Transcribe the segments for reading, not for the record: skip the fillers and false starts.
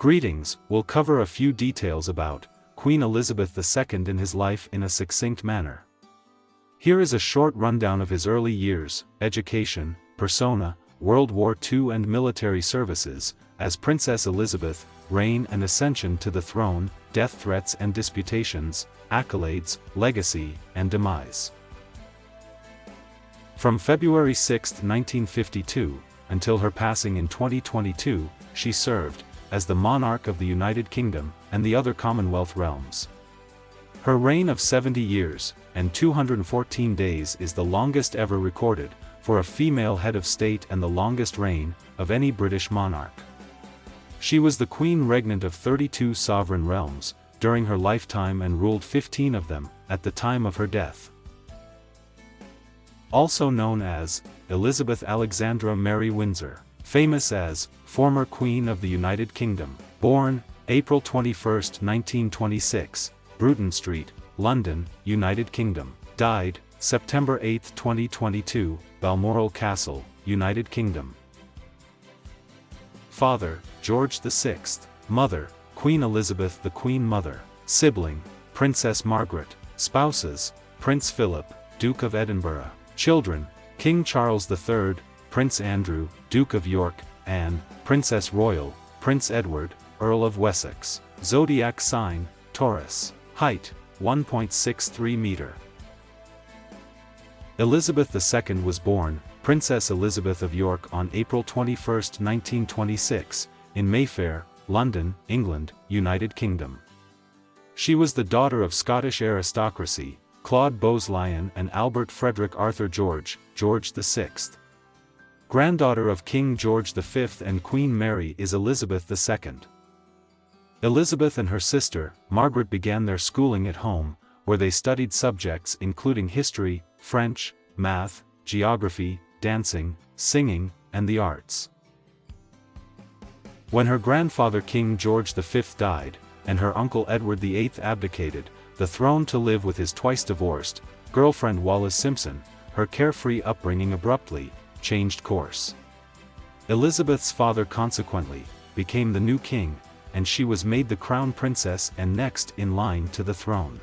Greetings, we'll cover a few details about Queen Elizabeth II and his life in a succinct manner. Here is a short rundown of his early years, education, persona, World War II and military services, as Princess Elizabeth, reign and ascension to the throne, death threats and disputations, accolades, legacy, and demise. From February 6, 1952, until her passing in 2022, she served as the monarch of the United Kingdom and the other Commonwealth realms. Her reign of 70 years and 214 days is the longest ever recorded for a female head of state and the longest reign of any British monarch. She was the queen regnant of 32 sovereign realms during her lifetime and ruled 15 of them at the time of her death. Also known as Elizabeth Alexandra Mary Windsor, famous as former Queen of the United Kingdom, born April 21, 1926, Bruton Street, London, United Kingdom, died September 8, 2022, Balmoral Castle, United Kingdom. Father, George VI. Mother, Queen Elizabeth the Queen Mother. Sibling, Princess Margaret. Spouses, Prince Philip, Duke of Edinburgh. Children, King Charles III, Prince Andrew, Duke of York, Anne, Princess Royal, Prince Edward, Earl of Wessex. Zodiac sign, Taurus. Height, 1.63 meter. Elizabeth II was born, Princess Elizabeth of York on April 21, 1926, in Mayfair, London, England, United Kingdom. She was the daughter of Scottish aristocracy, Claude Bowes-Lyon and Albert Frederick Arthur George VI. Granddaughter of King George V and Queen Mary is Elizabeth II. Elizabeth and her sister, Margaret, began their schooling at home, where they studied subjects including history, French, math, geography, dancing, singing, and the arts. When her grandfather King George V died, and her uncle Edward VIII abdicated the throne to live with his twice-divorced girlfriend Wallis Simpson, her carefree upbringing abruptly changed course. Elizabeth's father consequently became the new king, and she was made the crown princess and next in line to the throne.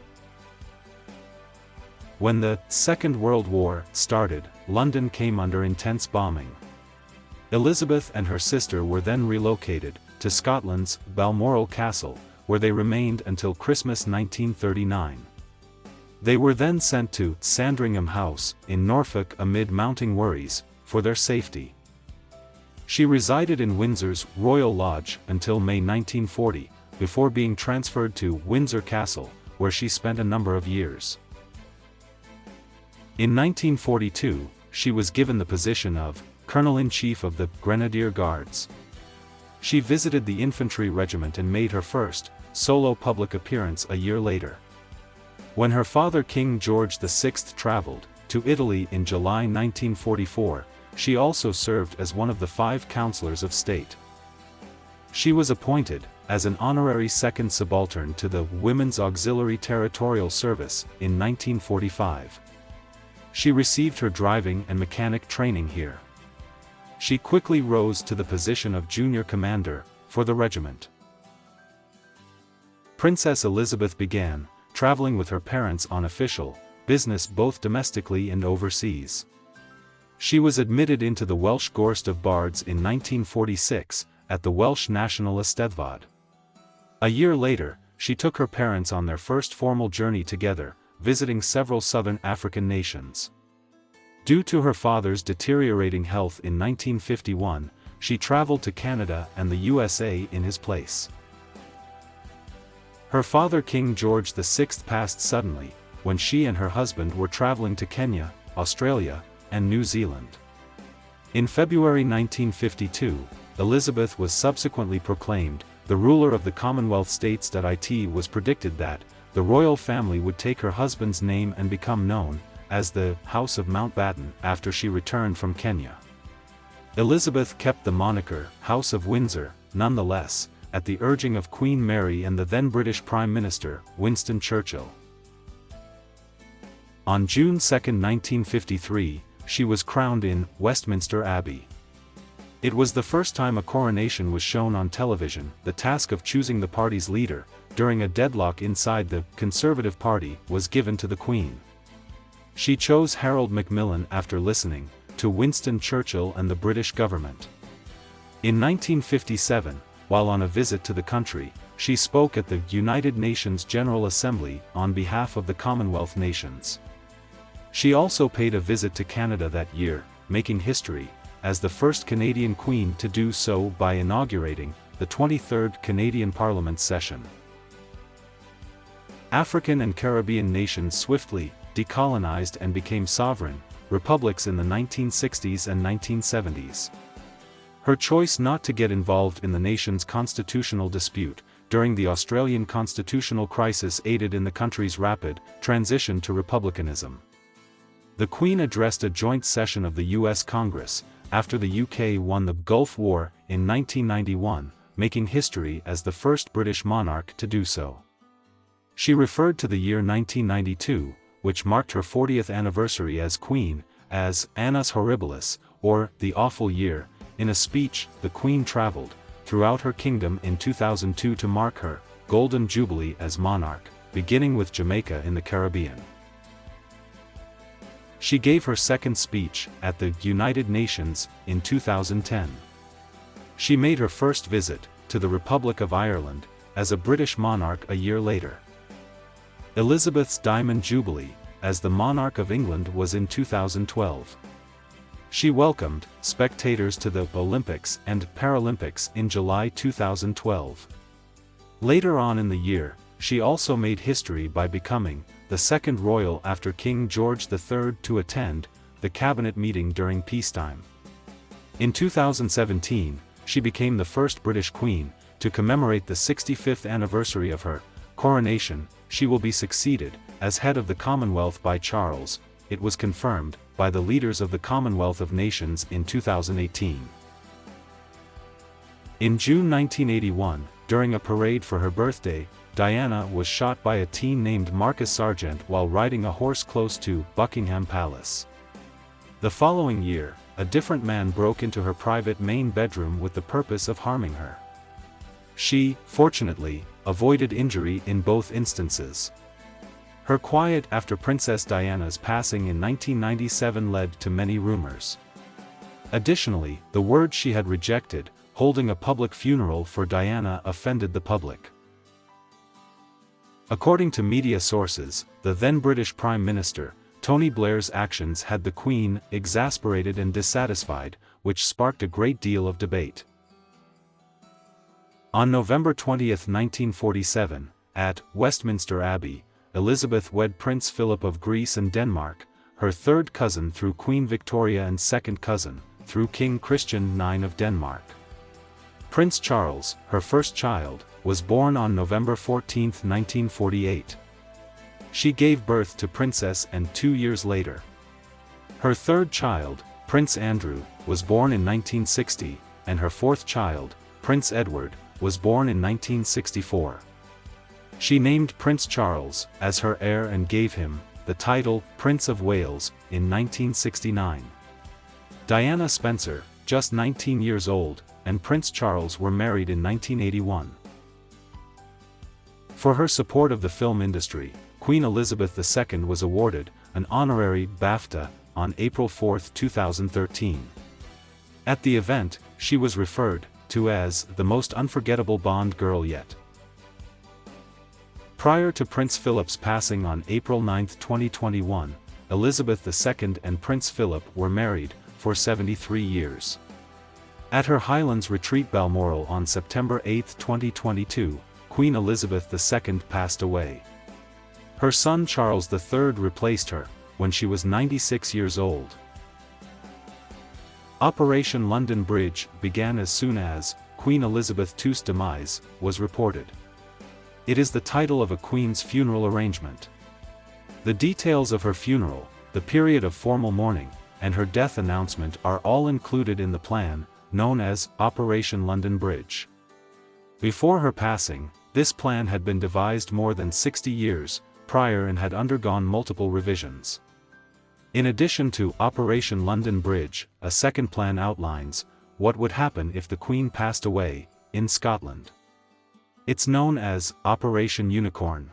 When the Second World War started, London came under intense bombing. Elizabeth and her sister were then relocated to Scotland's Balmoral Castle, where they remained until Christmas 1939. They were then sent to Sandringham House in Norfolk amid mounting worries for their safety. She resided in Windsor's Royal Lodge until May 1940, before being transferred to Windsor Castle, where she spent a number of years. In 1942, she was given the position of Colonel-in-Chief of the Grenadier Guards. She visited the infantry regiment and made her first solo public appearance a year later. When her father King George VI traveled to Italy in July 1944, she also served as one of the 5 counselors of state. She was appointed as an honorary second subaltern to the Women's Auxiliary Territorial Service in 1945. She received her driving and mechanic training here. She quickly rose to the position of junior commander for the regiment. Princess Elizabeth began traveling with her parents on official business both domestically and overseas. She was admitted into the Welsh Gorst of Bards in 1946 at the Welsh National Eisteddfod. A year later, she took her parents on their first formal journey together, visiting several southern African nations. Due to her father's deteriorating health in 1951, she traveled to Canada and the USA in his place. Her father King George VI passed suddenly, when she and her husband were traveling to Kenya, Australia, and New Zealand. In February 1952, Elizabeth was subsequently proclaimed the ruler of the Commonwealth States. It was predicted that the royal family would take her husband's name and become known as the House of Mountbatten after she returned from Kenya. Elizabeth kept the moniker House of Windsor, nonetheless, at the urging of Queen Mary and the then British Prime Minister, Winston Churchill. On June 2, 1953, she was crowned in Westminster Abbey. It was the first time a coronation was shown on television. The task of choosing the party's leader, during a deadlock inside the Conservative Party, was given to the Queen. She chose Harold Macmillan after listening to Winston Churchill and the British government. In 1957, while on a visit to the country, she spoke at the United Nations General Assembly on behalf of the Commonwealth nations. She also paid a visit to Canada that year, making history, as the first Canadian Queen to do so by inaugurating the 23rd Canadian Parliament session. African and Caribbean nations swiftly decolonized and became sovereign republics in the 1960s and 1970s. Her choice not to get involved in the nation's constitutional dispute during the Australian constitutional crisis aided in the country's rapid transition to republicanism. The Queen addressed a joint session of the US Congress after the UK won the Gulf War in 1991, making history as the first British monarch to do so. She referred to the year 1992, which marked her 40th anniversary as Queen, as Annus Horribilis, or the Awful Year. In a speech, the Queen traveled throughout her kingdom in 2002 to mark her Golden Jubilee as monarch, beginning with Jamaica in the Caribbean. She gave her second speech at the United Nations in 2010. She made her first visit to the Republic of Ireland as a British monarch a year later. Elizabeth's Diamond Jubilee as the Monarch of England was in 2012. She welcomed spectators to the Olympics and Paralympics in July 2012. Later on in the year, she also made history by becoming the second royal after King George III to attend the cabinet meeting during peacetime. In 2017, she became the first British Queen to commemorate the 65th anniversary of her coronation. She will be succeeded as head of the Commonwealth by Charles. It was confirmed by the leaders of the Commonwealth of Nations in 2018. In June 1981, during a parade for her birthday, Diana was shot by a teen named Marcus Sargent while riding a horse close to Buckingham Palace. The following year, a different man broke into her private main bedroom with the purpose of harming her. She, fortunately, avoided injury in both instances. Her quiet after Princess Diana's passing in 1997 led to many rumors. Additionally, the word she had rejected, holding a public funeral for Diana, offended the public. According to media sources, the then British Prime Minister, Tony Blair's actions had the Queen exasperated and dissatisfied, which sparked a great deal of debate. On November 20, 1947, at Westminster Abbey, Elizabeth wed Prince Philip of Greece and Denmark, her third cousin through Queen Victoria and second cousin through King Christian IX of Denmark. Prince Charles, her first child, was born on November 14, 1948. She gave birth to Princess Anne 2 years later. Her third child, Prince Andrew, was born in 1960, and her fourth child, Prince Edward, was born in 1964. She named Prince Charles as her heir and gave him the title Prince of Wales in 1969. Diana Spencer, just 19 years old, and Prince Charles were married in 1981. For her support of the film industry, Queen Elizabeth II was awarded an honorary BAFTA on April 4, 2013. At the event, she was referred to as the most unforgettable Bond girl yet. Prior to Prince Philip's passing on April 9, 2021, Elizabeth II and Prince Philip were married for 73 years. At her Highlands retreat Balmoral on September 8, 2022, Queen Elizabeth II passed away. Her son Charles III replaced her when she was 96 years old. Operation London Bridge began as soon as Queen Elizabeth II's demise was reported. It is the title of a queen's funeral arrangement. The details of her funeral, the period of formal mourning, and her death announcement are all included in the plan, known as Operation London Bridge. Before her passing, this plan had been devised more than 60 years prior and had undergone multiple revisions. In addition to Operation London Bridge, a second plan outlines What Would Happen If the Queen Passed Away, in Scotland. It's known as Operation Unicorn.